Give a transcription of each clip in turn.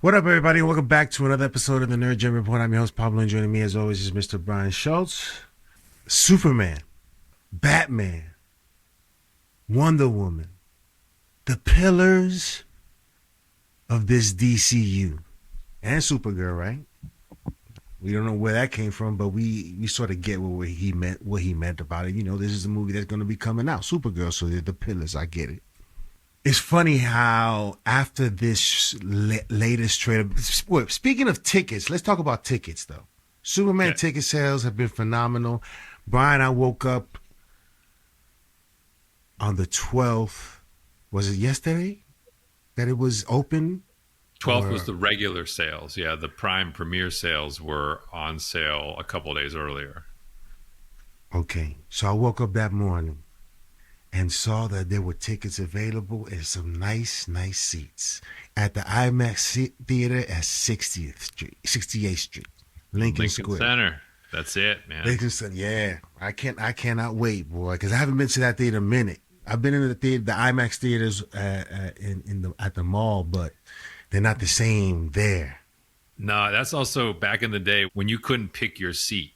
What up, everybody? Welcome back to another episode of the Nerd Gem Report. I'm your host, Pablo, and joining me, as always, is Mr. Brian Schultz. Superman, Batman, Wonder Woman, the pillars of this DCU. And Supergirl, right? We don't know where that came from, but we sort of get what he meant about it. You know, this is a movie that's going to be coming out, Supergirl, so they're the pillars. I get it. It's funny how after this latest trailer, speaking of tickets, let's talk about tickets, though. Superman ticket sales have been phenomenal. Brian, I woke up on the 12th. Was it yesterday that it was open? 12th was the regular sales. Yeah, the Prime premiere sales were on sale a couple of days earlier. Okay, so I woke up that morning and saw that there were tickets available and some nice seats at the IMAX theater at 68th Street, Lincoln Square. Center. That's it, man. Lincoln Center, yeah. I cannot wait, boy, because I haven't been to that theater in a minute. I've been in the theater, the IMAX theaters at the mall, but they're not the same there. No, that's also back in the day when you couldn't pick your seat.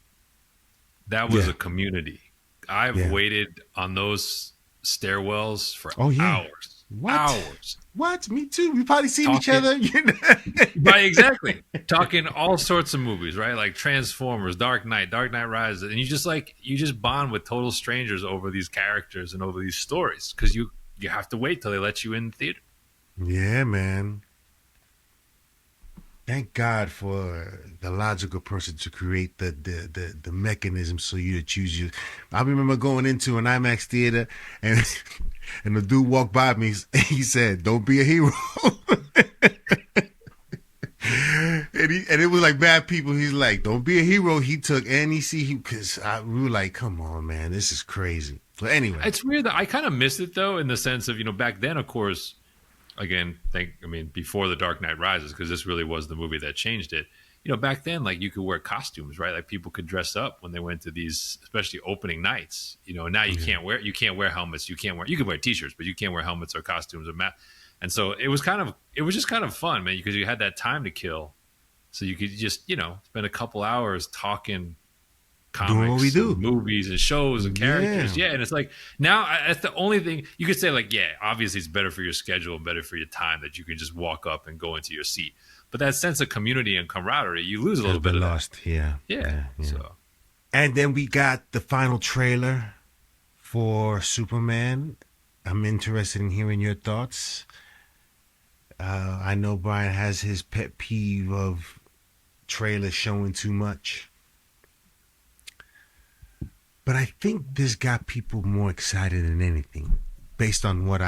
That was a community. I've waited on those stairwells for hours. What? Hours. What? Me too. We probably seen each other. Right, exactly. Talking all sorts of movies, right? Like Transformers, Dark Knight Rises, and you just bond with total strangers over these characters and over these stories because you have to wait till they let you in the theater. Yeah, man. Thank God for the logical person to create the mechanism so you to choose you. I remember going into an IMAX theater and the dude walked by me. He said, "Don't be a hero." and it was like bad people. He's like, "Don't be a hero." He took any seat because we were like, "Come on, man, this is crazy." But anyway, it's weird that I kind of missed it though, in the sense of back then, of course. Again, before The Dark Knight Rises, because this really was the movie that changed it. Back then, like you could wear costumes, right? Like people could dress up when they went to these, especially opening nights. Now you can't wear helmets. You can wear t-shirts, but you can't wear helmets or costumes or And so it was just kind of fun, man, because you had that time to kill, so you could just spend a couple hours talking comics, doing what we do, movies and shows and characters. Yeah. And it's like now that's the only thing you could say, like, obviously it's better for your schedule and better for your time that you can just walk up and go into your seat. But that sense of community and camaraderie, you lose a little bit of lost. That. Yeah. So, and then we got the final trailer for Superman. I'm interested in hearing your thoughts. I know Brian has his pet peeve of trailers showing too much. But I think this got people more excited than anything, based on what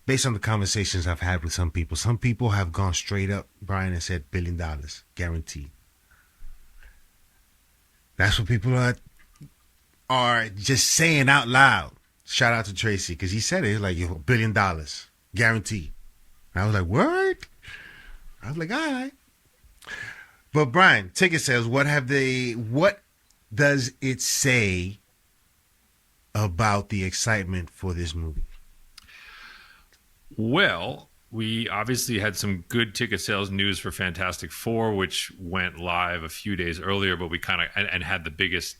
based on the conversations I've had with some people. Some people have gone straight up, Brian, and said $1 billion, guaranteed. That's what people are just saying out loud. Shout out to Tracy, because he said it like $1 billion, guaranteed. And I was like, word? I was like, all right. But Brian, ticket sales, what does it say about the excitement for this movie? Well, we obviously had some good ticket sales news for Fantastic Four, which went live a few days earlier, but we kind of and had the biggest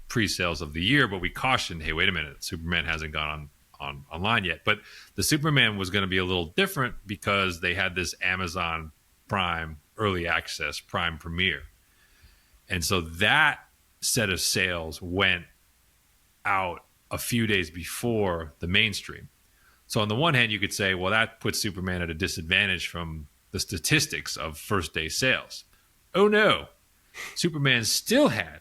pre-sales of the year, but we cautioned, hey, wait a minute, Superman hasn't gone on online yet. But the Superman was going to be a little different because they had this Amazon Prime early access Prime premiere. And so that set of sales went out a few days before the mainstream. So on the one hand, you could say, well, that puts Superman at a disadvantage from the statistics of first day sales. Oh no, Superman still had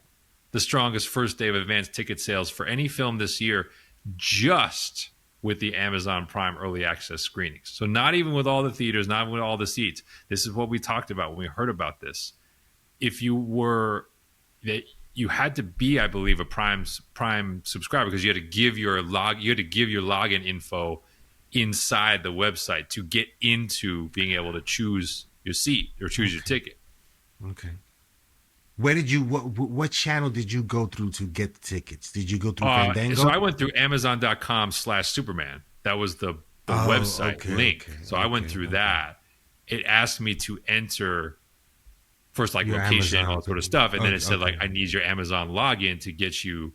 the strongest first day of advanced ticket sales for any film this year, just with the Amazon Prime early access screenings. So not even with all the theaters, not even with all the seats. This is what we talked about when we heard about this. If you had to be, I believe, a Prime subscriber, because you had to give your login info inside the website to get into being able to choose your seat or choose your ticket. Okay. Where did you what channel did you go through to get the tickets? Did you go through Fandango? So I went through Amazon.com/Superman. That was the the website link. So I went through okay. that. It asked me to enter first like Your location, Amazon all that sort of stuff, and then it said okay. like I need your Amazon login to get you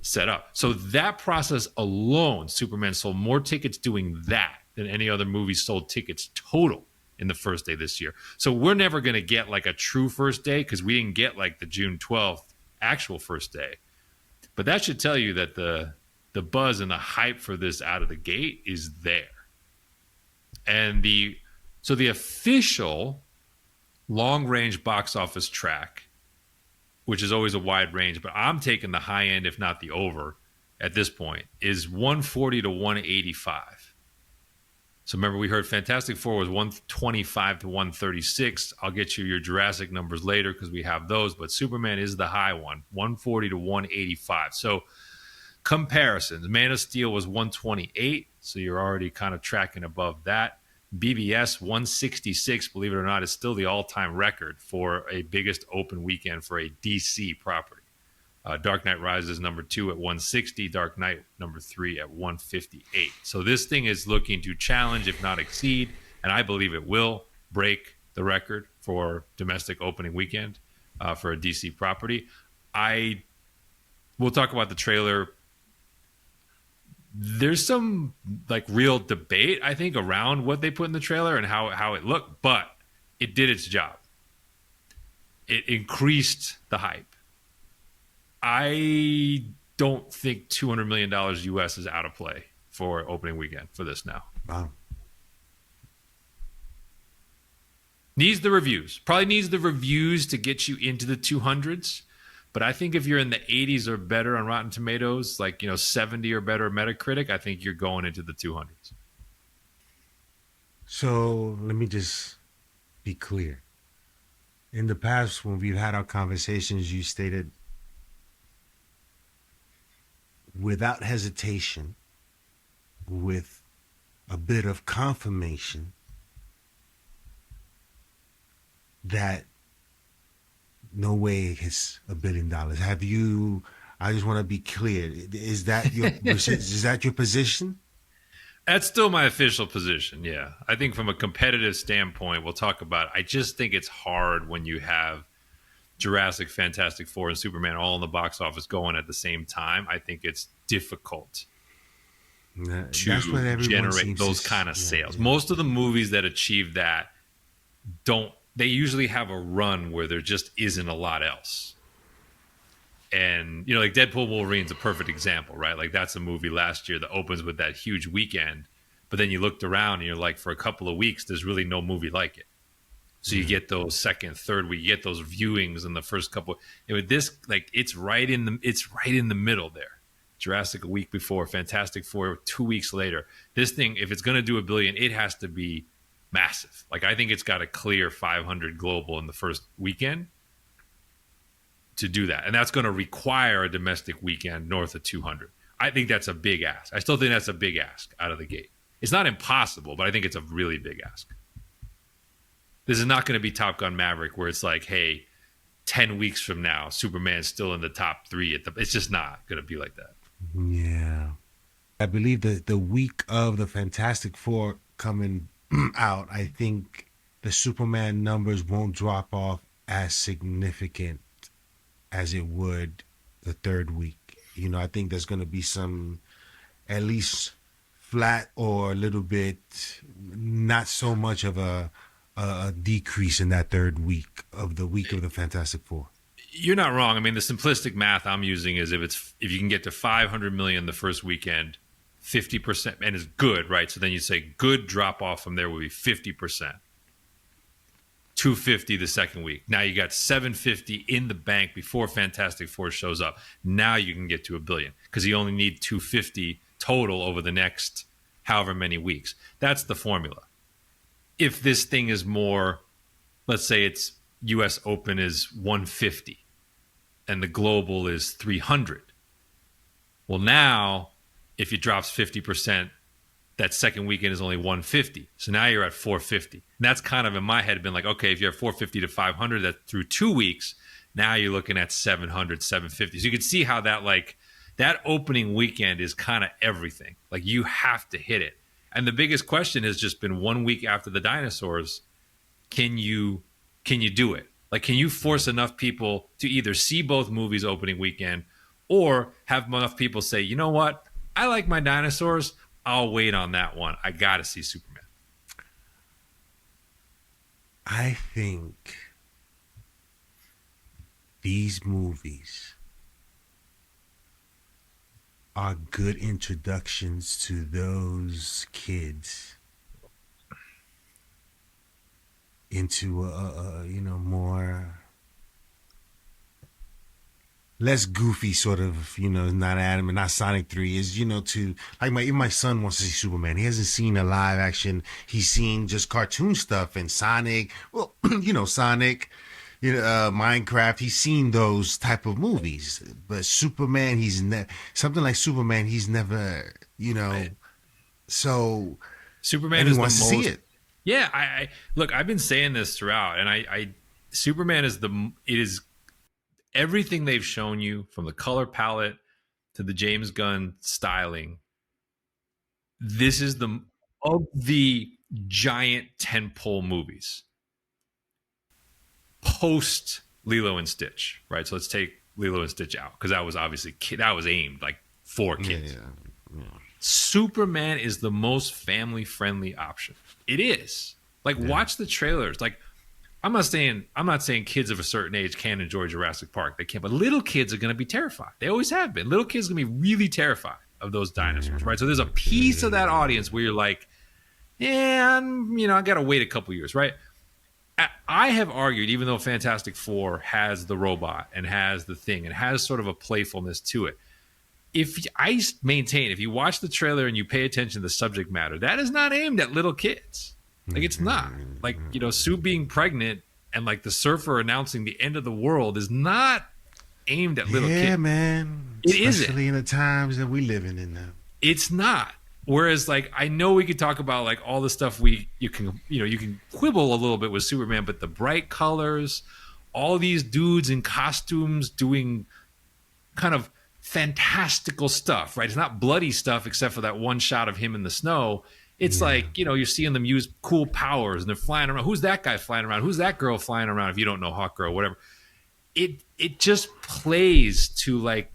set up. So that process alone, Superman sold more tickets doing that than any other movie sold tickets total in the first day this year. So we're never going to get like a true first day because we didn't get like the June 12th actual first day. But that should tell you that the buzz and the hype for this out of the gate is there. And the official long range box office track, which is always a wide range, but I'm taking the high end, if not the over at this point, is 140 to 185. So remember, we heard Fantastic Four was 125 to 136. I'll get you your Jurassic numbers later because we have those, but Superman is the high one, 140 to 185. So comparisons, Man of Steel was 128, so you're already kind of tracking above that. BBS 166, believe it or not, is still the all-time record for a biggest open weekend for a DC property. Dark Knight Rises number 2 at 160, Dark Knight number 3 at 158. So this thing is looking to challenge, if not exceed, and I believe it will break the record for domestic opening weekend for a DC property. We'll talk about the trailer. There's some like real debate, I think, around what they put in the trailer and how it looked, but it did its job. It increased the hype. I don't think $200 million US is out of play for opening weekend for this now. Wow. Needs the reviews. Probably needs the reviews to get you into the 200s. But I think if you're in the 80s or better on Rotten Tomatoes, like, 70 or better Metacritic, I think you're going into the 200s. So let me just be clear. In the past, when we've had our conversations, you stated without hesitation, with a bit of confirmation, that no way it's $1 billion. Have you? I just want to be clear. Is that your position? That's still my official position. Yeah, I think from a competitive standpoint, we'll talk about it. I just think it's hard when you have Jurassic, Fantastic Four, and Superman all in the box office going at the same time. I think it's difficult to generate those kind of sales. Yeah. Most of the movies that achieve that they usually have a run where there just isn't a lot else. And, like Deadpool Wolverine's a perfect example, right? Like that's a movie last year that opens with that huge weekend, but then you looked around and you're like, for a couple of weeks, there's really no movie like it. So you get those second, third week, you get those viewings in the first couple. With this, like it's right in the middle there. Jurassic a week before, Fantastic Four 2 weeks later. This thing, if it's going to do $1 billion, it has to be massive. Like I think it's got to clear 500 global in the first weekend to do that, and that's going to require a domestic weekend north of 200. I think that's a big ask. I still think that's a big ask out of the gate. It's not impossible, but I think it's a really big ask. This is not going to be Top Gun Maverick where it's like, hey, 10 weeks from now, Superman's still in the top 3. It's just not going to be like that. Yeah. I believe that the week of the Fantastic Four coming out, I think the Superman numbers won't drop off as significant as it would the third week. I think there's going to be some at least flat or a little bit, not so much of a decrease in that third week of the Fantastic Four. You're not wrong. I mean, the simplistic math I'm using is if you can get to 500 million the first weekend, 50%, and it's good, right? So then you say good drop off from there will be 50%. 250 the second week. Now you got 750 in the bank before Fantastic Four shows up. Now you can get to $1 billion because you only need 250 total over the next however many weeks. That's the formula. If this thing is more, let's say it's US Open is 150 and the global is 300. Well, now if it drops 50%, that second weekend is only 150. So now you're at 450. And that's kind of in my head been like, okay, if you're at 450 to 500, that through 2 weeks, now you're looking at 700, 750. So you can see how that opening weekend is kind of everything. Like you have to hit it. And the biggest question has just been 1 week after the dinosaurs, can you do it? Like, can you force enough people to either see both movies opening weekend or have enough people say, you know what? I like my dinosaurs. I'll wait on that one. I got to see Superman. I think these movies are good introductions to those kids into more less goofy sort of, not Adam and not Sonic 3 is, to like my son wants to see Superman. He hasn't seen a live action. He's seen just cartoon stuff and Sonic, well, Sonic, Minecraft. He's seen those type of movies, but Superman, something like Superman, he's never, so Superman and is he wants the to most, see it. Yeah, I look, I've been saying this throughout, and I Superman is it is everything they've shown you, from the color palette to the James Gunn styling. This is of the giant tentpole movies post Lilo and Stitch, right? So let's take Lilo and Stitch out, because that was obviously that was aimed like for kids. Yeah. Superman is the most family friendly option. It is. Like, watch the trailers. Like, I'm not saying kids of a certain age can't enjoy Jurassic Park. They can't, but little kids are going to be terrified. They always have been. Little kids are going to be really terrified of those dinosaurs, right? So there's a piece of that audience where you're like, yeah, I got to wait a couple years, right? I have argued, even though Fantastic Four has the robot and has the thing and has sort of a playfulness to it, if you watch the trailer and you pay attention to the subject matter, that is not aimed at little kids. Like, it's not. Like, Sue being pregnant and like the surfer announcing the end of the world is not aimed at little kids. Yeah, man. It isn't. Especially in the times that we living in now. It's not. Whereas, like, I know we could talk about like all the stuff you can quibble a little bit with Superman, but the bright colors, all these dudes in costumes doing kind of fantastical stuff, right? It's not bloody stuff except for that one shot of him in the snow. It's like, you're seeing them use cool powers and they're flying around. Who's that guy flying around? Who's that girl flying around? If you don't know Hawkgirl, whatever. It just plays to like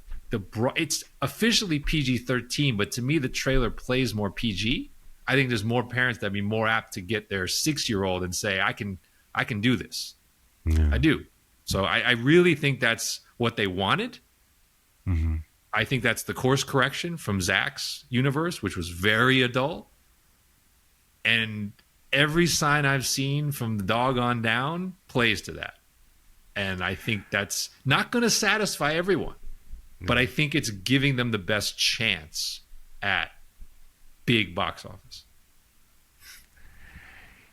it's officially PG-13, but to me the trailer plays more PG. I think there's more parents that'd be more apt to get their 6-year-old and say, I can do this. Yeah. I do. So I really think that's what they wanted. Mm-hmm. I think that's the course correction from Zach's universe, which was very adult. And every sign I've seen from the dog on down plays to that. And I think that's not going to satisfy everyone, but I think it's giving them the best chance at big box office.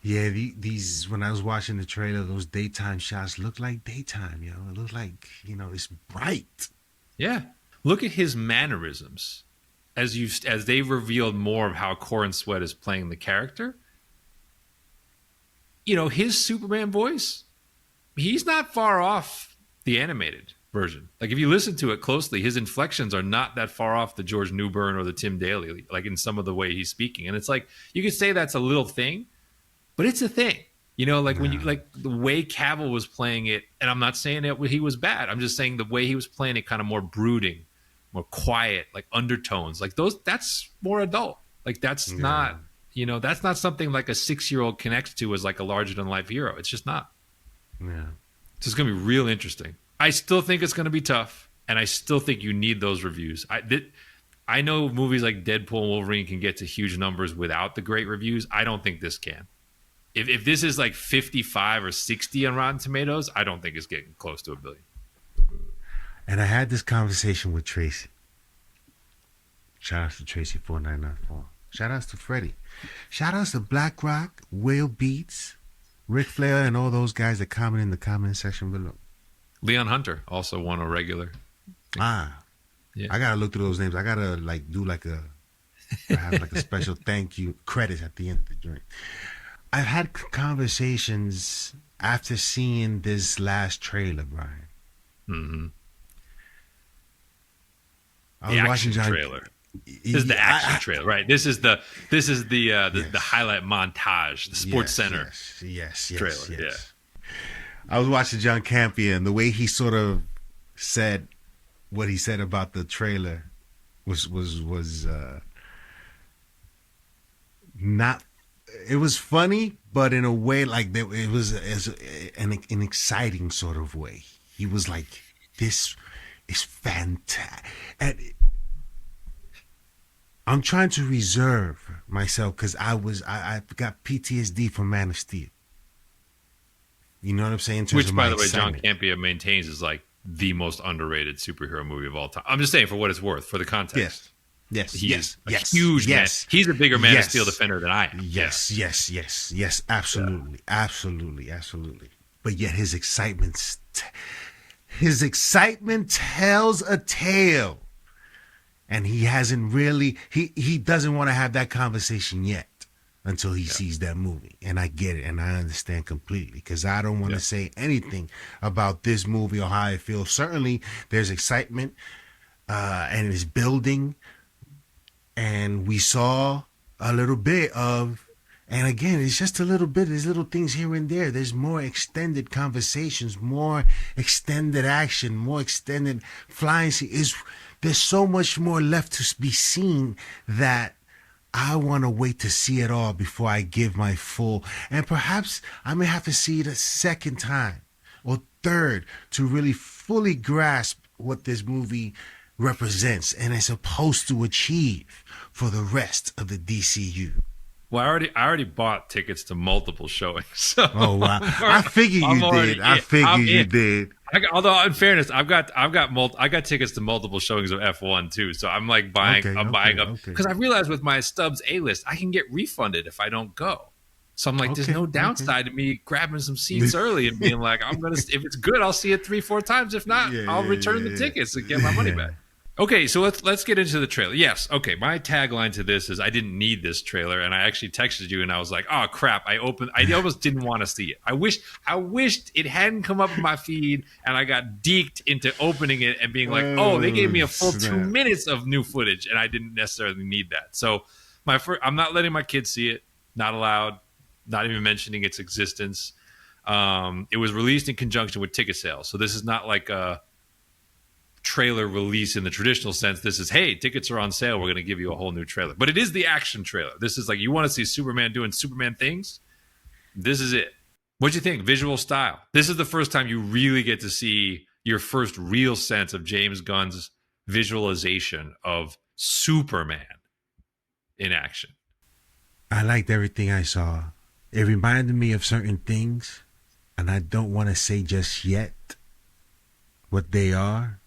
Yeah, these when I was watching the trailer, those daytime shots look like daytime, It look like, it's bright. Yeah. Look at his mannerisms. As they've revealed more of how Corin Sweat is playing the character, his Superman voice, he's not far off the animated version. Like, if you listen to it closely, his inflections are not that far off the George Newbern or the Tim Daly, like in some of the way he's speaking. And it's like, you could say that's a little thing, but it's a thing. When you like the way Cavill was playing it, and I'm not saying that he was bad. I'm just saying the way he was playing it, kind of more brooding, more quiet, like undertones, like those. That's more adult. Like, that's not, that's not something like a 6-year-old connects to as like a larger than life hero. It's just not. Yeah. So it's gonna be real interesting. I still think it's gonna be tough, and I still think you need those reviews. I know movies like Deadpool and Wolverine can get to huge numbers without the great reviews. I don't think this can. If this is like 55 or 60 on Rotten Tomatoes, I don't think it's getting close to 1 billion. And I had this conversation with Tracy. Shout outs to Tracy 4994. Shout outs to Freddie. Shout outs to Black Rock, Will Beats, Ric Flair, and all those guys that comment in the comment section below. Leon Hunter also won a regular. Yeah. I gotta look through those names. I gotta do have like a special thank you credits at the end of the drink. I've had conversations after seeing this last trailer, Brian. Mm-hmm. I was watching trailer. This is the action trailer, right? This is the Yes. highlight montage, the Sports Center Yes. trailer. Yeah. I was watching John Campion, and the way he sort of said what he said about the trailer was not. It was funny, but in a way like it was an exciting sort of way. He was like, "This is fantastic." And I'm trying to reserve myself because I got PTSD from Man of Steel. You know what I'm saying? In terms Which, of by my the way, John excitement. Campea maintains is like the most underrated superhero movie of all time. I'm just saying for what it's worth, for the context. Yes. He is a huge man. He's a bigger Man of Steel defender than I am. Yes. Absolutely. But yet his excitement tells a tale. And he hasn't really, he doesn't want to have that conversation yet until he sees that movie. And I get it, and I understand completely, because I don't want to say anything about this movie or how I feel. Certainly, there's excitement, and it's building, and we saw a little bit of, and again, it's just a little bit, there's little things here and there. There's more extended conversations, more extended action, more extended flying scenes. There's so much more left to be seen that I want to wait to see it all before I give my full. And perhaps I may have to see it a second time or third to really fully grasp what this movie represents and is supposed to achieve for the rest of the DCU. Well, I already bought tickets to multiple showings. So Oh wow! I figured you did. I figured you did. Although, in fairness, I got tickets to multiple showings of F1 too. So I'm like buying up because I realized with my Stubbs A list, I can get refunded if I don't go. So I'm like, there's no downside to me grabbing some seats early and being like, if it's good, I'll see it 3-4 times. If not, I'll return the tickets and get my money back. Okay, so let's get into the trailer. Yes, okay. My tagline to this is I didn't need this trailer, and I actually texted you and I was like, "Oh crap!" I almost didn't want to see it. I wished it hadn't come up in my feed, and I got deked into opening it and being like, "Oh, they gave me a full 2 minutes of new footage, and I didn't necessarily need that." So I'm not letting my kids see it. Not allowed. Not even mentioning its existence. It was released in conjunction with ticket sales, so this is not like a trailer release in the traditional sense. This is, hey, tickets are on sale, we're going to give you a whole new trailer. But it is the action trailer. This is like, you want to see Superman doing Superman things, this is it. What'd you think? Visual style. This is the first time you really get to see your first real sense of James Gunn's visualization of Superman in action. I liked everything I saw. It reminded me of certain things, and I don't want to say just yet what they are.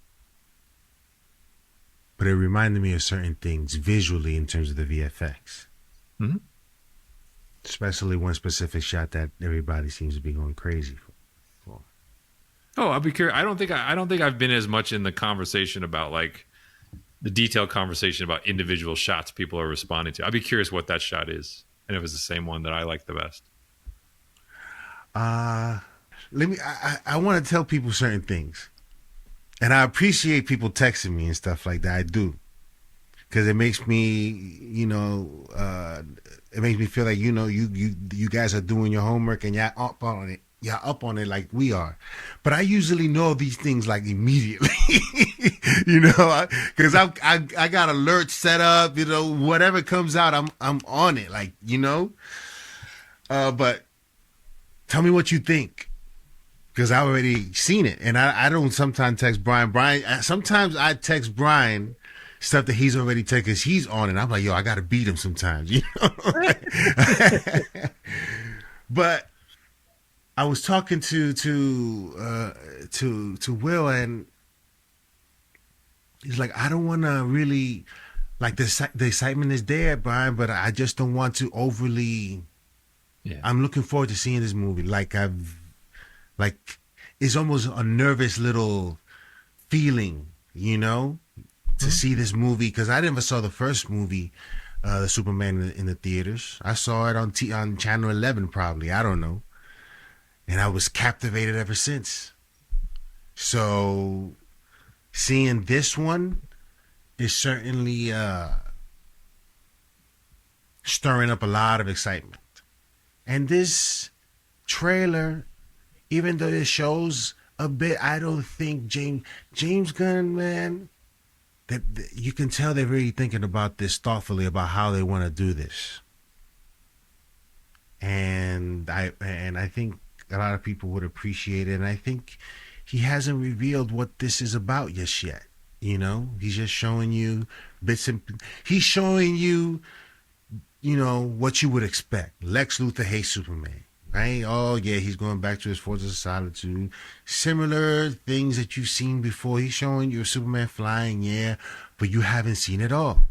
But it reminded me of certain things visually in terms of the VFX. Mm-hmm. Especially one specific shot that everybody seems to be going crazy for. Oh, I'll be curious. I don't think I've been as much in the conversation about like the detailed conversation about individual shots people are responding to. I'd be curious what that shot is and if it's the same one that I like the best. I want to tell people certain things. And I appreciate people texting me and stuff like that. I do. Because it makes me, it makes me feel like, you guys are doing your homework and y'all up on it. Y'all up on it like we are. But I usually know these things like immediately, because I got alerts set up, whatever comes out, I'm on it, like, but tell me what you think. Because I already seen it, and I don't sometimes text Brian. Sometimes I text Brian stuff that he's already taken because he's on it. I'm like, yo, I got to beat him sometimes, But I was talking to Will, and he's like, I don't want to really, like, the excitement is there, Brian, but I just don't want to overly. Yeah. I'm looking forward to seeing this movie. Like, it's almost a nervous little feeling, to see this movie. Because I never saw the first movie, the Superman in the theaters. I saw it on Channel 11 probably. I don't know. And I was captivated ever since. So seeing this one, is certainly stirring up a lot of excitement. And this trailer, even though it shows a bit, I don't think James Gunn, man, that you can tell they're really thinking about this thoughtfully about how they want to do this. And I think a lot of people would appreciate it. And I think he hasn't revealed what this is about just yet. You know, he's just showing you bits and he's showing you, you know, what you would expect. Lex Luthor hates Superman, right? Oh yeah, he's going back to his fortress of solitude. Similar things that you've seen before. He's showing you Superman flying, yeah, but you haven't seen it all.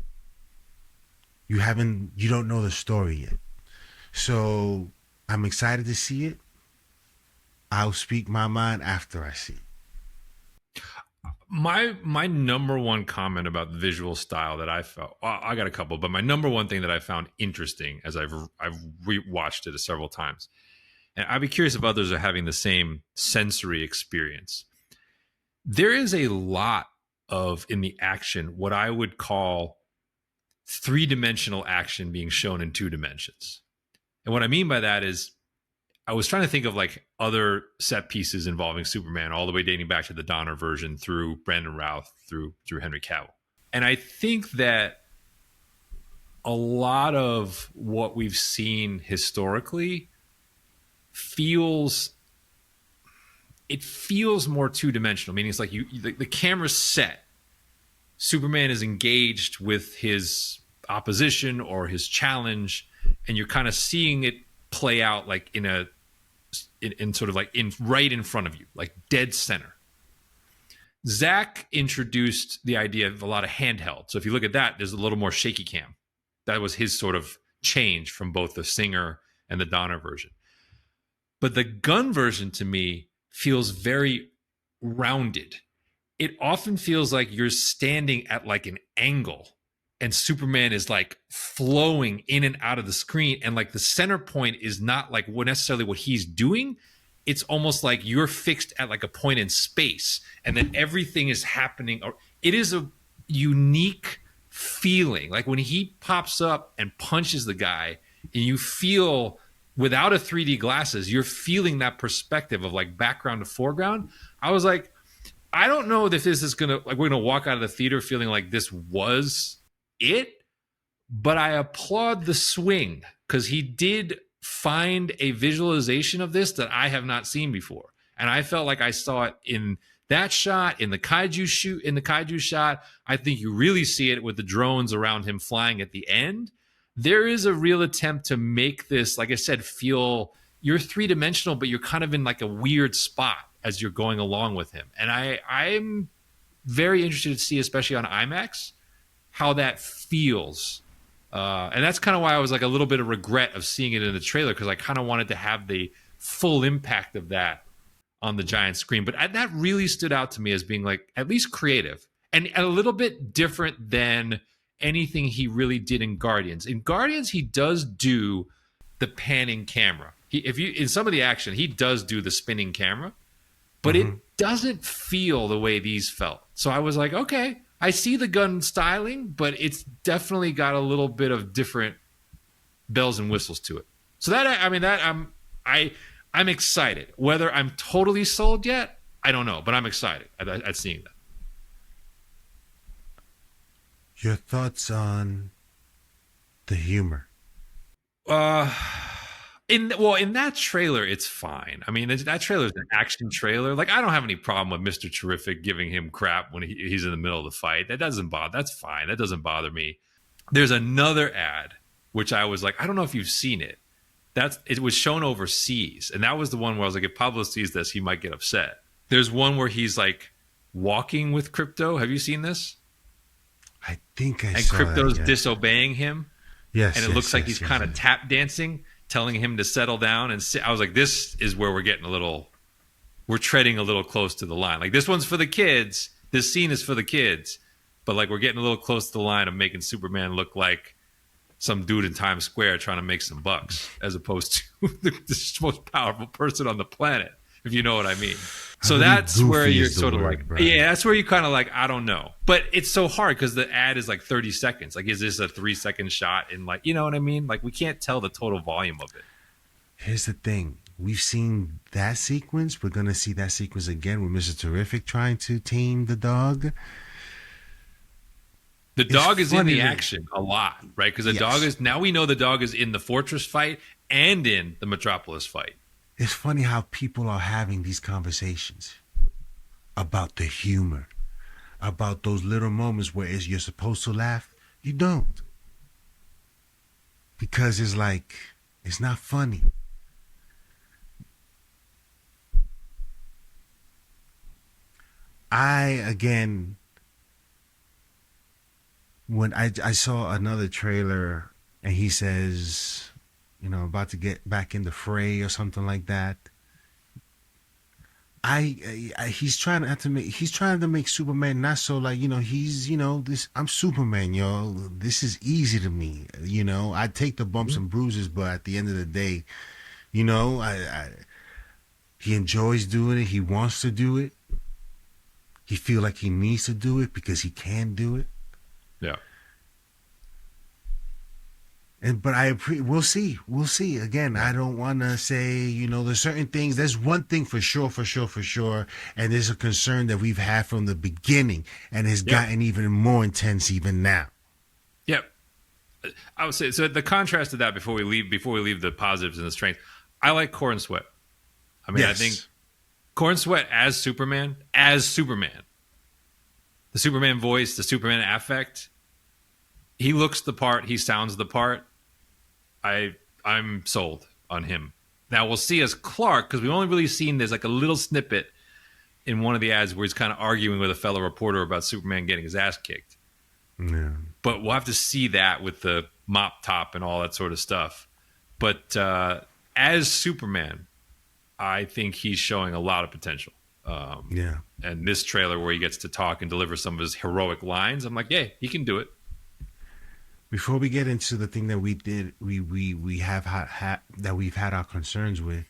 You don't know the story yet. So I'm excited to see it. I'll speak my mind after I see it. My number one comment about the visual style that I felt, well, I got a couple, but my number one thing that I found interesting as I've rewatched it several times, and I'd be curious if others are having the same sensory experience. There is a lot of in the action what I would call three-dimensional action being shown in two dimensions. And what I mean by that is I was trying to think of like other set pieces involving Superman, all the way dating back to the Donner version through Brandon Routh through Henry Cavill. And I think that a lot of what we've seen historically feels more two-dimensional, meaning it's like the camera's set. Superman is engaged with his opposition or his challenge, and you're kind of seeing it play out like in sort of like right in front of you, like dead center. Zach introduced the idea of a lot of handheld. So if you look at that, there's a little more shaky cam. That was his sort of change from both the Singer and the Donner version. But the Gunn version to me feels very rounded. It often feels like you're standing at like an angle and Superman is like flowing in and out of the screen. And like the center point is not like necessarily what he's doing. It's almost like you're fixed at like a point in space and then everything is happening. It is a unique feeling. Like when he pops up and punches the guy and you feel without a 3D glasses, you're feeling that perspective of like background to foreground. I was like, I don't know if this is gonna like we're gonna walk out of the theater feeling like this was it, but I applaud the swing because he did find a visualization of this that I have not seen before, and I felt like I saw it in that shot, in the kaiju shot. I think you really see it with the drones around him flying at the end. There is a real attempt to make this, like I said, feel you're three-dimensional, but you're kind of in like a weird spot as you're going along with him. And I'm very interested to see, especially on IMAX, how that feels. And that's kind of why I was like a little bit of regret of seeing it in the trailer, because I kind of wanted to have the full impact of that on the giant screen. But that really stood out to me as being like at least creative and a little bit different than anything he really did in Guardians. In Guardians, he does do the panning camera. In some of the action, he does do the spinning camera, but it doesn't feel the way these felt. So I was like, okay, I see the Gunn styling, but it's definitely got a little bit of different bells and whistles to it. So I'm excited. Whether I'm totally sold yet, I don't know, but I'm excited at seeing that. Your thoughts on the humor? In that trailer, it's fine. I mean, that trailer is an action trailer. Like, I don't have any problem with Mr. Terrific giving him crap when he's in the middle of the fight. That's fine. That doesn't bother me. There's another ad, which I was like, I don't know if you've seen it. It was shown overseas. And that was the one where I was like, if Pablo sees this, he might get upset. There's one where he's like walking with Crypto. Have you seen this? I think I and saw Crypto's that, yeah. disobeying him. Yes. And it looks like he's kind of tap dancing, telling him to settle down and sit. I was like, this is where we're treading a little close to the line. Like, this one's for the kids. This scene is for the kids. But like, we're getting a little close to the line of making Superman look like some dude in Times Square trying to make some bucks, as opposed to the most powerful person on the planet. if you know what I mean. I So believe that's where goofy you're is the sort of word, like, Brian. yeah, that's where you kind of like, I don't know. But it's so hard because the ad is like 30 seconds. Like, is this a 3-second shot? And like, you know what I mean? Like, we can't tell the total volume of it. Here's the thing. We've seen that sequence. We're going to see that sequence again with Mr. Terrific trying to tame the dog. The dog is in the funny, action a lot, right? Because the Yes. dog is, now we know the dog is in the Fortress fight and in the Metropolis fight. It's funny how people are having these conversations about the humor, about those little moments where you're supposed to laugh. You don't. Because it's like, it's not funny. When I saw another trailer and he says, about to get back in the fray or something like that. He's trying to make Superman not so like, this, I'm Superman, yo. This is easy to me. I take the bumps and bruises, but at the end of the day, he enjoys doing it. He wants to do it. He feel like he needs to do it because he can do it. Yeah. We'll see. Again, I don't want to say, there's certain things. There's one thing for sure. And there's a concern that we've had from the beginning and has gotten even more intense even now. Yep. I would say, so the contrast to that before we leave the positives and the strengths, I like Corn Sweat. I mean, yes. I think Corn Sweat as Superman, the Superman voice, the Superman affect, he looks the part, he sounds the part. I'm sold on him. Now we'll see as Clark, because we've only really seen there's like a little snippet in one of the ads where he's kind of arguing with a fellow reporter about Superman getting his ass kicked. Yeah. But we'll have to see that with the mop top and all that sort of stuff. But as Superman, I think he's showing a lot of potential. And this trailer where he gets to talk and deliver some of his heroic lines, I'm like, yeah, he can do it. Before we get into the thing that we did, we have that we've had our concerns with,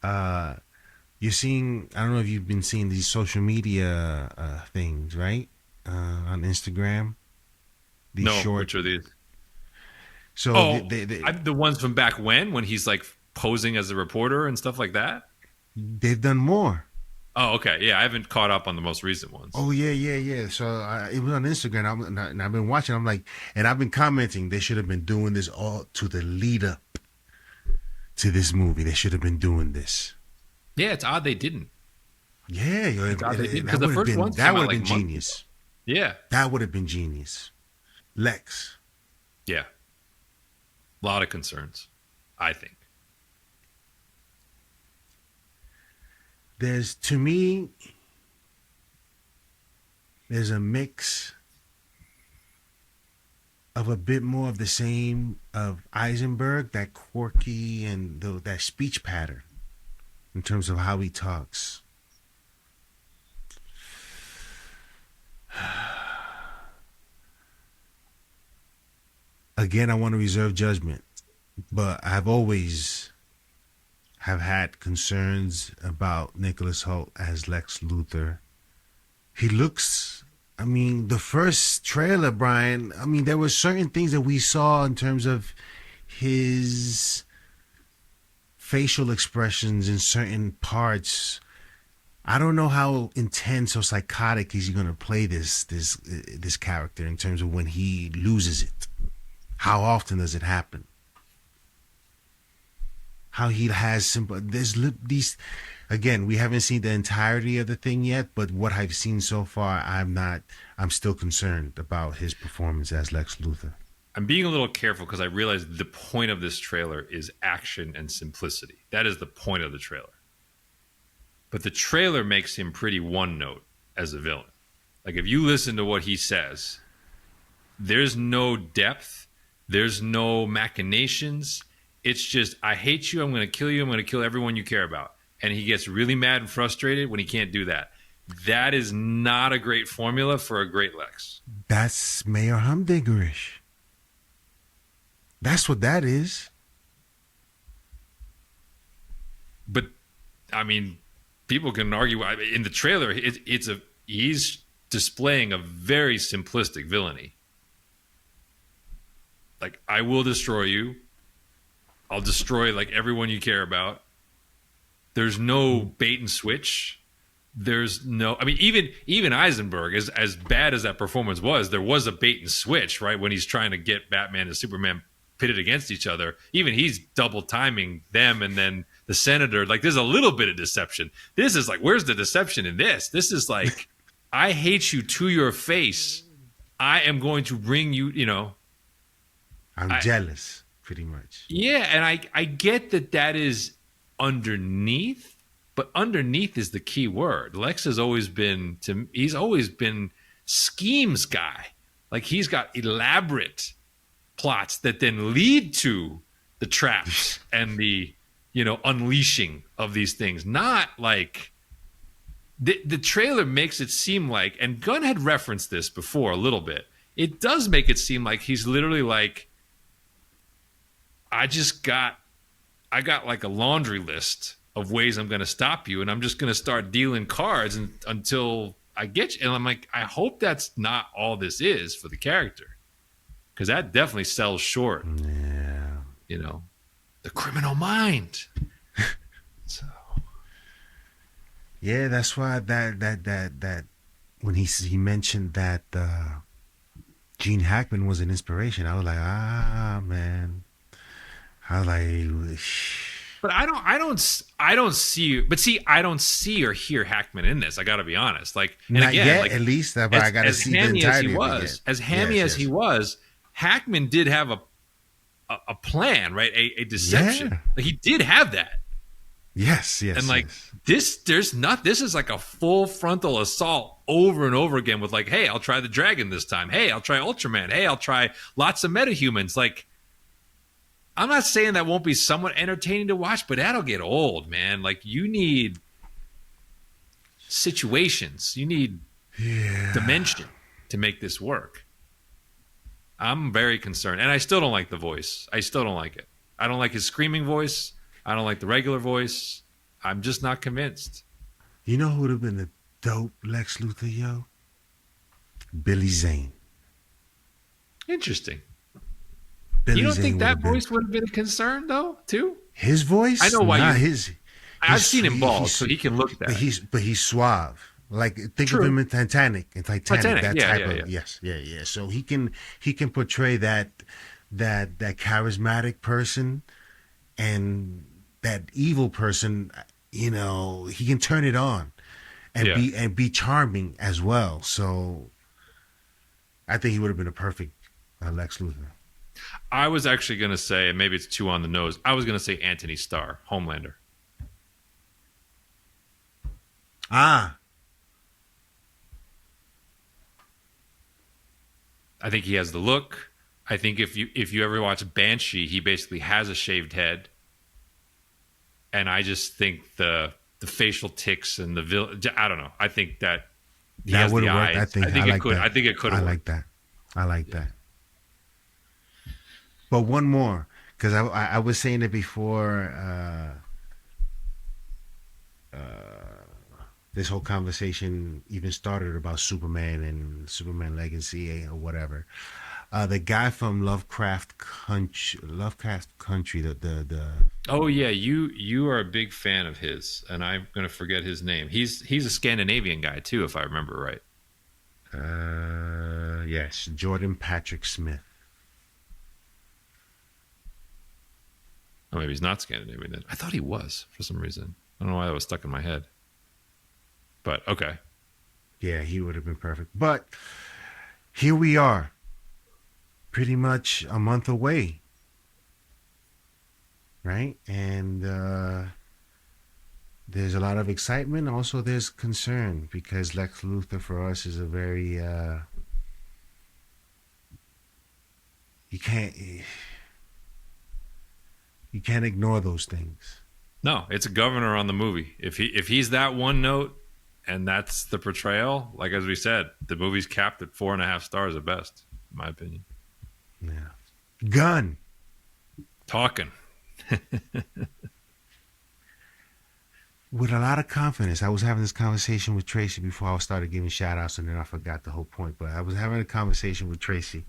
you're seeing, I don't know if you've been seeing these social media things, right? On Instagram. No, which are these? So the ones from back when he's like posing as a reporter and stuff like that? They've done more. Oh, okay. Yeah, I haven't caught up on the most recent ones. Oh, yeah. So it was on Instagram, and I've been watching. I'm like, and I've been commenting, they should have been doing this all to the lead up to this movie. They should have been doing this. Yeah, it's odd they didn't. Yeah, because the first one that would have been genius. Yeah, that would have been genius. Lex. Yeah, a lot of concerns, I think. There's a mix of a bit more of the same of Eisenberg, that quirky and that speech pattern in terms of how he talks. Again, I want to reserve judgment, but I've always have had concerns about Nicholas Hoult as Lex Luthor. He looks, the first trailer, Brian, there were certain things that we saw in terms of his facial expressions in certain parts. I don't know how intense or psychotic he's going to play this character in terms of when he loses it. How often does it happen? How he has these, again, we haven't seen the entirety of the thing yet, but what I've seen so far, I'm still concerned about his performance as Lex Luthor. I'm being a little careful because I realize the point of this trailer is action and simplicity. That is the point of the trailer. But the trailer makes him pretty one note as a villain. Like, if you listen to what he says, there's no depth, there's no machinations. It's just, I hate you, I'm going to kill you, I'm going to kill everyone you care about. And he gets really mad and frustrated when he can't do that. That is not a great formula for a great Lex. That's Mayor Humdiggerish. That's what that is. But, people can argue in the trailer. He's displaying a very simplistic villainy. Like, I will destroy you. I'll destroy like everyone you care about. There's no bait and switch. There's no, I mean, even Eisenberg, as bad as that performance was, there was a bait and switch, right? When he's trying to get Batman and Superman pitted against each other, even he's double timing them, and then the Senator, like, there's a little bit of deception. This is like, where's the deception in this? This is like, I hate you to your face. I am going to bring you, you know. I'm jealous, pretty much. Yeah, and I get that is underneath, but underneath is the key word. Lex has always been, he's always been schemes guy. Like, he's got elaborate plots that then lead to the traps and the, you know, unleashing of these things. Not like the trailer makes it seem like, and Gunn had referenced this before a little bit, it does make it seem like he's literally like, I got like a laundry list of ways I'm going to stop you, and I'm just going to start dealing cards until I get you. And I'm like, I hope that's not all this is for the character, because that definitely sells short. Yeah, you know, the criminal mind. So, yeah, that's why that when he mentioned that Gene Hackman was an inspiration, I was like, man. I was like, but I don't see. But see, I don't see or hear Hackman in this. I got to be honest. Like, and not again, yet, like, at least. But I got to see the entirety of it. As hammy as he was, Hackman did have a plan, right? A deception. Yeah. Like, he did have that. Yes. And like this is like a full frontal assault over and over again with like, hey, I'll try the dragon this time. Hey, I'll try Ultraman. Hey, I'll try lots of metahumans. Like, I'm not saying that won't be somewhat entertaining to watch, but that'll get old, man. Like, you need situations. You need dimension to make this work. I'm very concerned. And I still don't like the voice. I still don't like it. I don't like his screaming voice. I don't like the regular voice. I'm just not convinced. You know who would have been a dope Lex Luthor, yo? Billy Zane. Interesting. Billy you don't Zane think that voice would have been a concern, though, too? His voice? I know why I've he's seen him bald, so he can look that. But he's suave. Like, think of him in Titanic. That type of yes. So he can portray that charismatic person and that evil person. You know, he can turn it on and be charming as well. So I think he would have been a perfect Lex Luthor. I was actually going to say, and maybe it's too on the nose, I was going to say Anthony Starr, Homelander. I think he has the look. I think if you ever watch Banshee, he basically has a shaved head. And I just think the facial tics and I don't know. I think that he has the eyes. I think it could. I think it could. I like that. But one more, because I was saying it before this whole conversation even started about Superman and Superman Legacy or whatever. The guy from Lovecraft Country, the oh yeah, you are a big fan of his, and I'm going to forget his name. He's a Scandinavian guy too, if I remember right. Yes, Jordan Patrick Smith. Oh, maybe he's not Scandinavian then. I thought he was for some reason. I don't know why that was stuck in my head. But okay. Yeah, he would have been perfect. But here we are, pretty much a month away, right? And there's a lot of excitement. Also, there's concern because Lex Luthor for us is a very you can't ignore those things. No, it's a governor on the movie. If he's that one note and that's the portrayal, like as we said, the movie's capped at 4.5 stars at best, in my opinion. Yeah. Gunn. Talking. with a lot of confidence. I was having this conversation with Tracy before I started giving shout outs, and then I forgot the whole point. But I was having a conversation with Tracy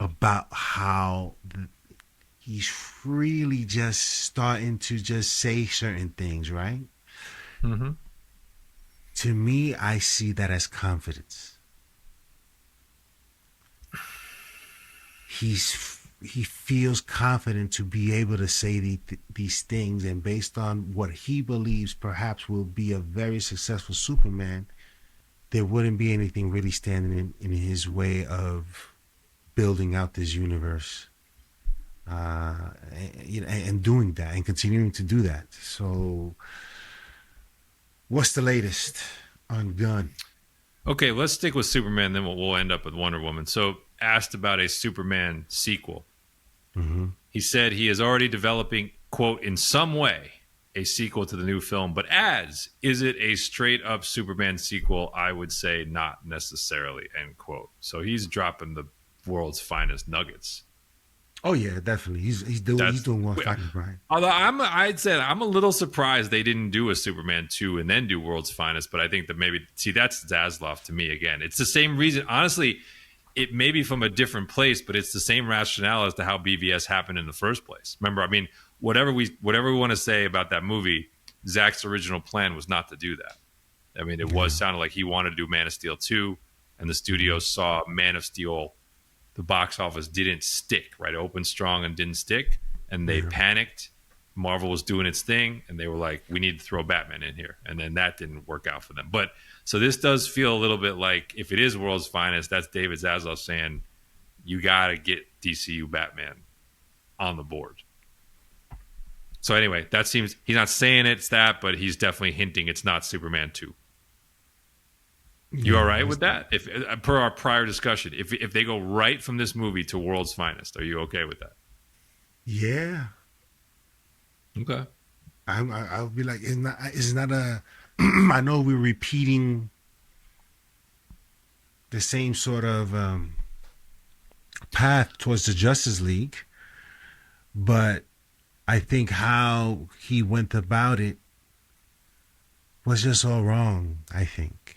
about how he's really just starting to just say certain things, right? Mm-hmm. To me, I see that as confidence. He feels confident to be able to say these things, and based on what he believes perhaps will be a very successful Superman, there wouldn't be anything really standing in his way of building out this universe, and doing that and continuing to do that. So, what's the latest on Gunn? Okay, let's stick with Superman, then we'll end up with Wonder Woman. So, asked about a Superman sequel. Mm-hmm. He said he is already developing, quote, in some way, a sequel to the new film, but adds, is it a straight up Superman sequel? I would say not necessarily, end quote. So he's dropping the world's finest nuggets. Oh yeah, definitely. He's doing one fighting Brian. Although I'd say I'm a little surprised they didn't do a Superman 2 and then do World's Finest, but I think that maybe, see, that's Zaslav to me again. It's the same reason. Honestly, it may be from a different place, but it's the same rationale as to how BVS happened in the first place. Remember, I mean, whatever we want to say about that movie, Zach's original plan was not to do that. I mean, it sounded like he wanted to do Man of Steel 2, and the studio saw Man of Steel, the box office didn't stick, right? It opened strong and didn't stick, and they panicked. Marvel was doing its thing, and they were like, we need to throw Batman in here. And then that didn't work out for them. But so this does feel a little bit like, if it is World's Finest, that's David Zaslav saying, you got to get DCU Batman on the board. So anyway, that seems, he's not saying it's that, but he's definitely hinting it's not Superman 2. You all right with that? If per our prior discussion, if they go right from this movie to World's Finest, are you okay with that? Yeah. Okay. I'll be like, it's not a. I know we're repeating the same sort of path towards the Justice League, but I think how he went about it was just all wrong, I think.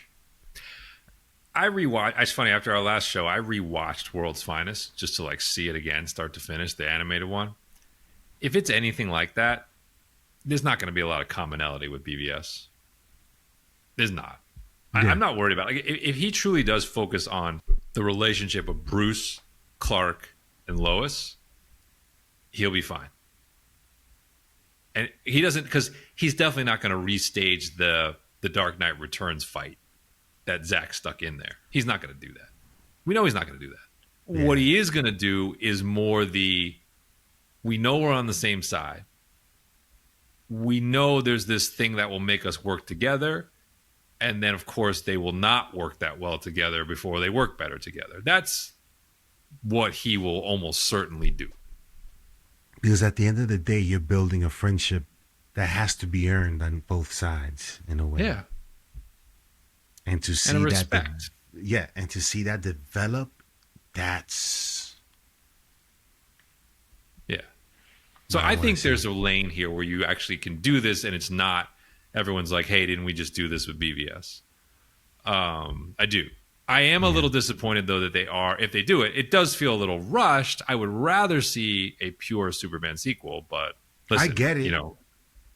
I rewatched. It's funny, after our last show, I rewatched World's Finest just to like see it again, start to finish, the animated one. If it's anything like that, there's not going to be a lot of commonality with BVS. There's not. Yeah. I'm not worried about it. Like, if he truly does focus on the relationship of Bruce, Clark, and Lois, he'll be fine. And he doesn't, because he's definitely not going to restage the Dark Knight Returns fight that Zack stuck in there. He's not going to do that. We know he's not going to do that. Yeah. What he is going to do is more we know we're on the same side. We know there's this thing that will make us work together. And then, of course, they will not work that well together before they work better together. That's what he will almost certainly do. Because at the end of the day, you're building a friendship that has to be earned on both sides in a way. Yeah. And to see and to see that develop, that's So I think there's a lane here where you actually can do this, and it's not everyone's like, "Hey, didn't we just do this with BVS?" I do. I am a little disappointed though that they are. If they do it, it does feel a little rushed. I would rather see a pure Superman sequel, but listen, I get it. You know,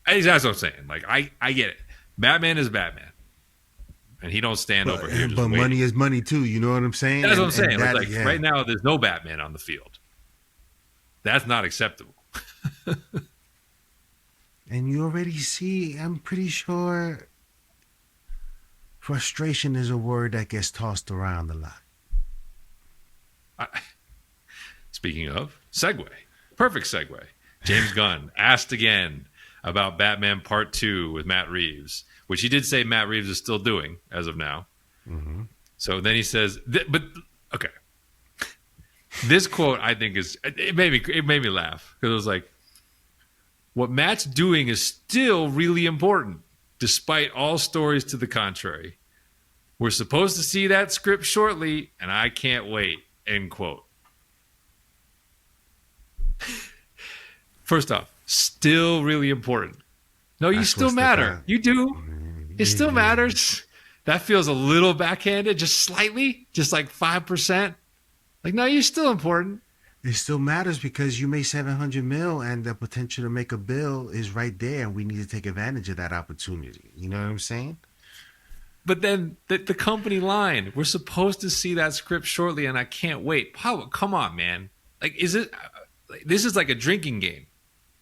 that's what I'm saying. Like I get it. Batman is Batman. And he don't stand over here. But money is money too. You know what I'm saying? That's what I'm saying. Right now, there's no Batman on the field. That's not acceptable. And you already see, I'm pretty sure frustration is a word that gets tossed around a lot. Speaking of, segue. Perfect segue. James Gunn asked again about Batman Part 2 with Matt Reeves, which he did say Matt Reeves is still doing as of now. Mm-hmm. So then he says, but okay. This quote, I think, it made me laugh, because it was like, what Matt's doing is still really important, despite all stories to the contrary. We're supposed to see that script shortly, and I can't wait, end quote. First off, still really important. No, you That's still what's matter. You do. It still yeah. matters. That feels a little backhanded, just slightly, just like 5%. Like, no, you're still important. It still matters because you made 700 mil and the potential to make a bill is right there, and we need to take advantage of that opportunity. You know what I'm saying? But then the company line, we're supposed to see that script shortly, and I can't wait. Come on, man. Like, this is like a drinking game.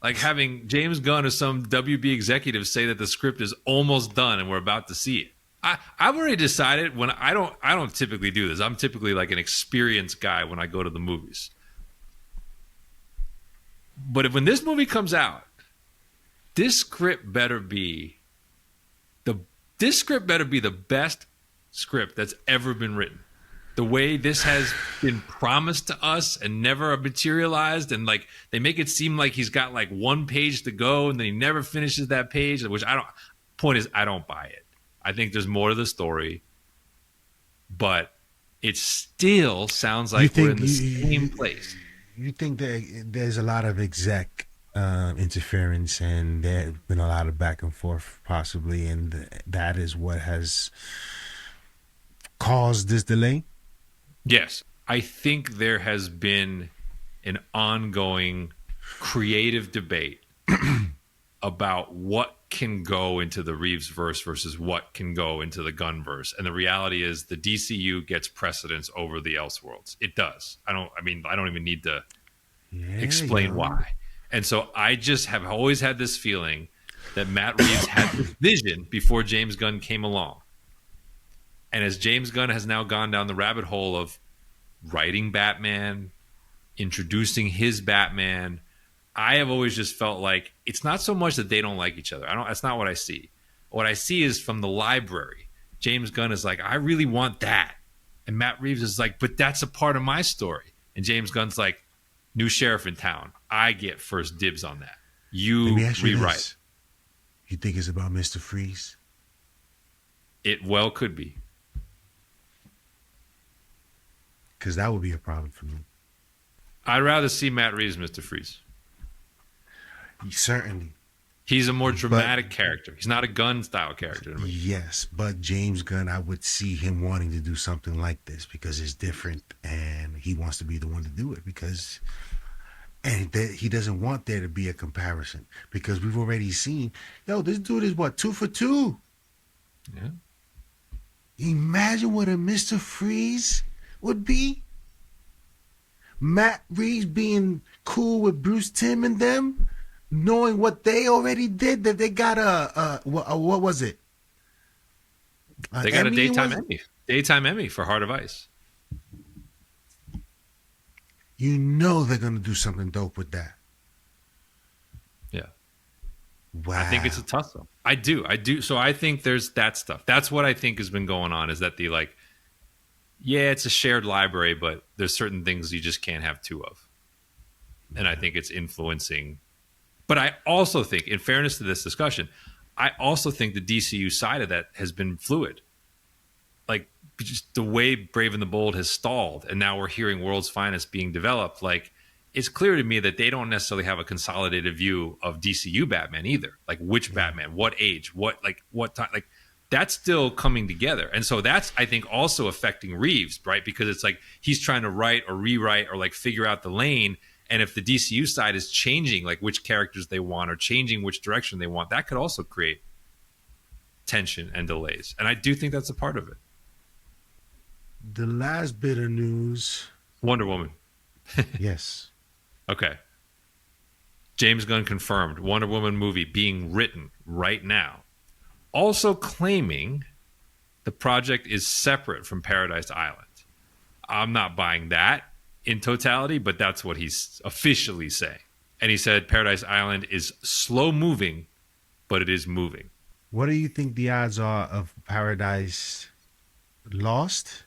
Like having James Gunn or some WB executive say that the script is almost done and we're about to see it. I've already decided when I don't typically do this. I'm typically like an experienced guy when I go to the movies. But when this movie comes out, this script better be the best script that's ever been written. The way this has been promised to us and never materialized, and like they make it seem like he's got like one page to go and then he never finishes that page, which I don't buy it. I think there's more to the story, but it still sounds like we're in the same place. You think that there's a lot of exec interference and there's been a lot of back and forth possibly, and that is what has caused this delay? Yes. I think there has been an ongoing creative debate about what can go into the Reeves verse versus what can go into the Gunn verse. And the reality is the DCU gets precedence over the Elseworlds. It does. I don't even need to explain why. And so I just have always had this feeling that Matt Reeves had this vision before James Gunn came along. And as James Gunn has now gone down the rabbit hole of writing Batman, introducing his Batman, I have always just felt like it's not so much that they don't like each other. That's not what I see. What I see is from the library. James Gunn is like, I really want that. And Matt Reeves is like, but that's a part of my story. And James Gunn's like, new sheriff in town. I get first dibs on that. You rewrite. You think it's about Mr. Freeze? It well could be. Because that would be a problem for me. I'd rather see Matt Reeves, Mr. Freeze. Certainly. He's a more dramatic character. He's not a Gunn-style character to me. Yes, but James Gunn, I would see him wanting to do something like this because it's different and he wants to be the one to do it because... And he doesn't want there to be a comparison because we've already seen, this dude is what, 2 for 2? Yeah. Imagine what a Mr. Freeze would be. Matt Reeves being cool with Bruce Timm and them, knowing what they already did, that they got what was it? They got a daytime Emmy for Heart of Ice. You know they're going to do something dope with that. Yeah. Wow. I think it's a tussle. I do. So I think there's that stuff. That's what I think has been going on is that it's a shared library, but there's certain things you just can't have two of. And I think it's influencing. But I also think, in fairness to this discussion, I also think the DCU side of that has been fluid. Like, just the way Brave and the Bold has stalled, and now we're hearing World's Finest being developed, like, it's clear to me that they don't necessarily have a consolidated view of DCU Batman either. Like, which Batman, what age, what time, like, that's still coming together. And so that's, I think, also affecting Reeves, right? Because it's like he's trying to write or rewrite or like figure out the lane. And if the DCU side is changing like which characters they want or changing which direction they want, that could also create tension and delays. And I do think that's a part of it. The last bit of news. Wonder Woman. Yes. Okay. James Gunn confirmed Wonder Woman movie being written right now. Also claiming the project is separate from Paradise Island. I'm not buying that in totality, but that's what he's officially saying. And he said Paradise Island is slow moving, but it is moving. What do you think the odds are of Paradise Lost?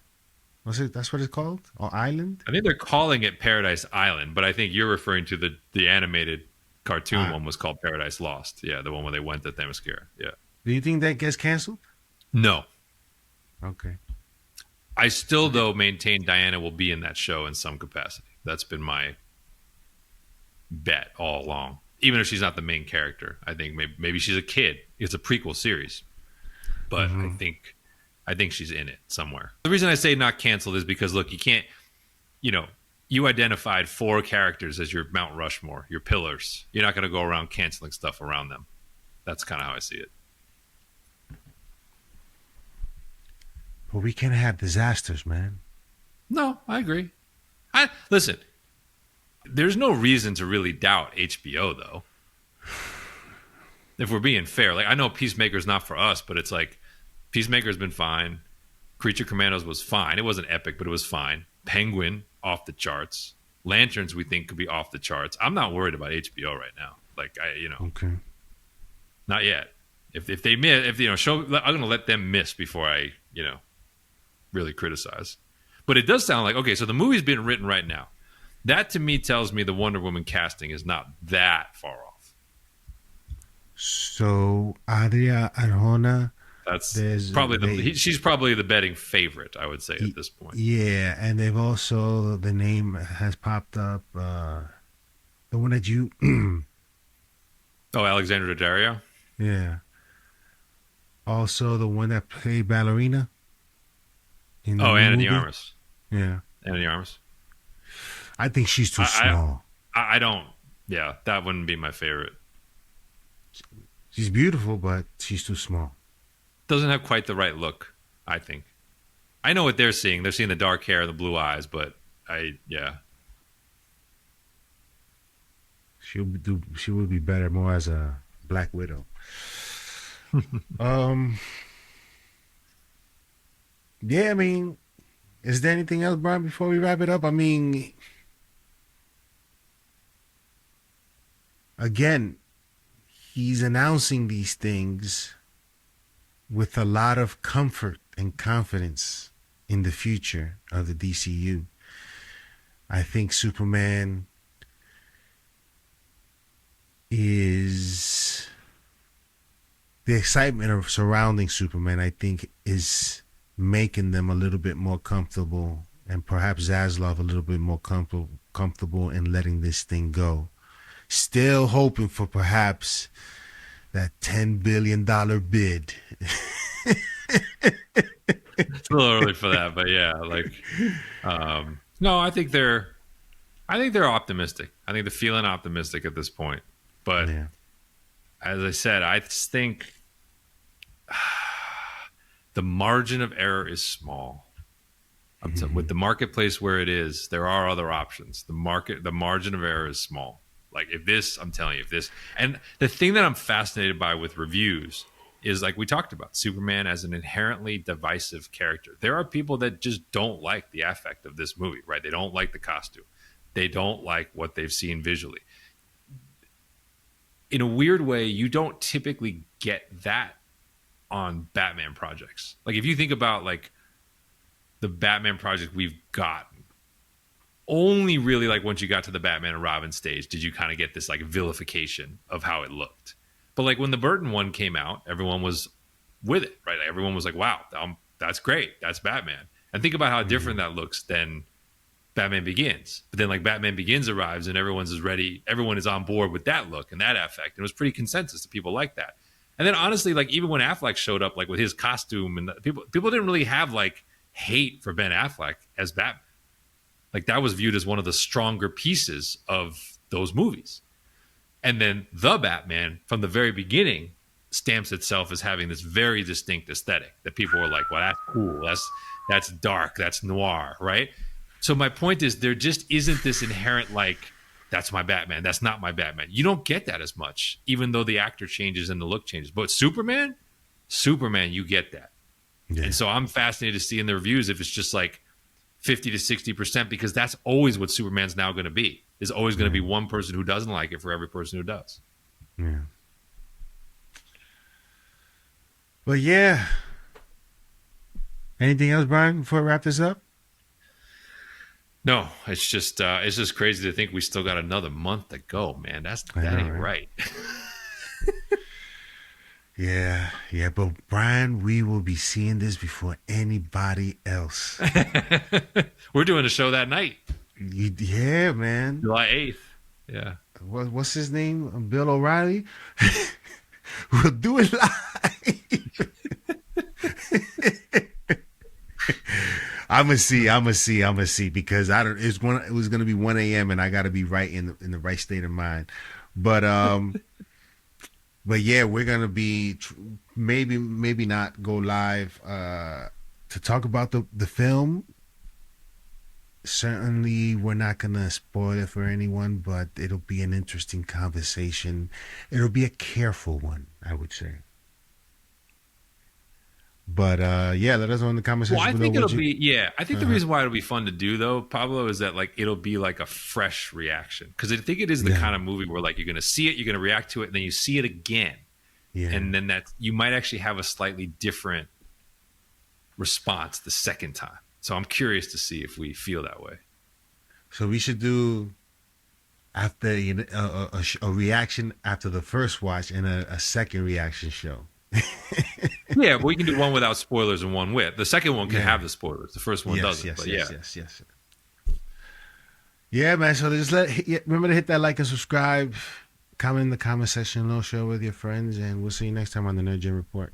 Was it? That's what it's called? Or Island? I think they're calling it Paradise Island, but I think you're referring to the animated cartoon one was called Paradise Lost. Yeah, the one where they went to Themyscira. Yeah. Do you think that gets canceled? No. Okay. I still, though, maintain Diana will be in that show in some capacity. That's been my bet all along. even if she's not the main character. I think maybe she's a kid. It's a prequel series, but I think she's in it somewhere. The reason I say not canceled is because look, you can't, you identified 4 characters as your Mount Rushmore, your pillars. You're not going to go around canceling stuff around them. That's kind of how I see it. But we can't have disasters, man. No, I agree. Listen, there's no reason to really doubt HBO, though. If we're being fair. Like, I know Peacemaker's not for us, but it's like, Peacemaker's been fine. Creature Commandos was fine. It wasn't epic, but it was fine. Penguin, off the charts. Lanterns, we think, could be off the charts. I'm not worried about HBO right now. Like, Okay. Not yet. If they miss, I'm going to let them miss before I, really criticize. But it does sound like, okay, so the movie's being written right now. That to me tells me the Wonder Woman casting is not that far off. So Adria Arjona, she's probably the betting favorite, I would say, at this point. Yeah, and they've also, the name has popped up, the one that you Alexandra Daddario? Yeah. Also the one that played Ballerina. Anna de Armas. Yeah. Anna de Armas. I think she's too small. I don't. Yeah, that wouldn't be my favorite. She's beautiful, but she's too small. Doesn't have quite the right look, I think. I know what they're seeing. They're seeing the dark hair and the blue eyes, but She would be better more as a Black Widow. Yeah, I mean, is there anything else, Brian, before we wrap it up? I mean, again, he's announcing these things with a lot of comfort and confidence in the future of the DCU. I think Superman is... the excitement of surrounding Superman, I think, is making them a little bit more comfortable, and perhaps Zaslav a little bit more comfortable in letting this thing go. Still hoping for perhaps that $10 billion bid. It's a little early for that, but yeah, no, I think they're optimistic. I think they're feeling optimistic at this point. But as I said, I just think the margin of error is small. With the marketplace where it is, there are other options. The margin of error is small. Like I'm telling you, and the thing that I'm fascinated by with reviews is, like we talked about, Superman as an inherently divisive character. There are people that just don't like the affect of this movie, right? They don't like the costume. They don't like what they've seen visually. In a weird way, you don't typically get that on Batman projects. Like if you think about like the Batman project we've gotten, only really like once you got to the Batman and Robin stage did you kind of get this like vilification of how it looked. But like when the Burton one came out, everyone was with it, right? Everyone was like, wow, that's great. That's Batman. And think about how different that looks than Batman Begins. But then like Batman Begins arrives and everyone is on board with that look and that affect. And it was pretty consensus that people like that. And then honestly, like even when Affleck showed up, like with his costume, and people didn't really have like hate for Ben Affleck as Batman. Like that was viewed as one of the stronger pieces of those movies. And then the Batman from the very beginning stamps itself as having this very distinct aesthetic that people were like, well, that's cool. That's dark. That's noir. Right. So my point is there just isn't this inherent, like, that's my Batman. That's not my Batman. You don't get that as much, even though the actor changes and the look changes. But Superman, you get that. Yeah. And so I'm fascinated to see in the reviews if it's just like 50 to 60%, because that's always what Superman's now going to be. There's always going to be one person who doesn't like it for every person who does. Yeah. Well, yeah. Anything else, Brian, before we wrap this up? No, it's just crazy to think we still got another month to go, man. That ain't right. Yeah, but Brian, we will be seeing this before anybody else. We're doing a show that night. Yeah, man. July 8th. Yeah. what's his name? Bill O'Reilly. We'll do it live. I'm gonna see because I don't. It was gonna be 1 a.m. and I got to be right in the right state of mind. But but yeah, we're gonna be maybe not go live to talk about the film. Certainly, we're not gonna spoil it for anyone, but it'll be an interesting conversation. It'll be a careful one, I would say. But yeah, let us know in the comment Well, section I below think it'll what you. be, yeah. I think the reason why it'll be fun to do though, Pablo, is that like it'll be like a fresh reaction because I think it is the Yeah. kind of movie where like you're gonna see it, you're gonna react to it, and then you see it again, Yeah. and then that you might actually have a slightly different response the second time. So I'm curious to see if we feel that way. So we should do after a reaction after the first watch and a second reaction show. Yeah, but we can do one without spoilers and one with. The second one can Yeah. have the spoilers. The first one doesn't. Yes, but yes, yeah. yes. Yeah, man. So just remember to hit that like and subscribe. Comment in the comment section. Share with your friends, and we'll see you next time on the Nerd Gen Report.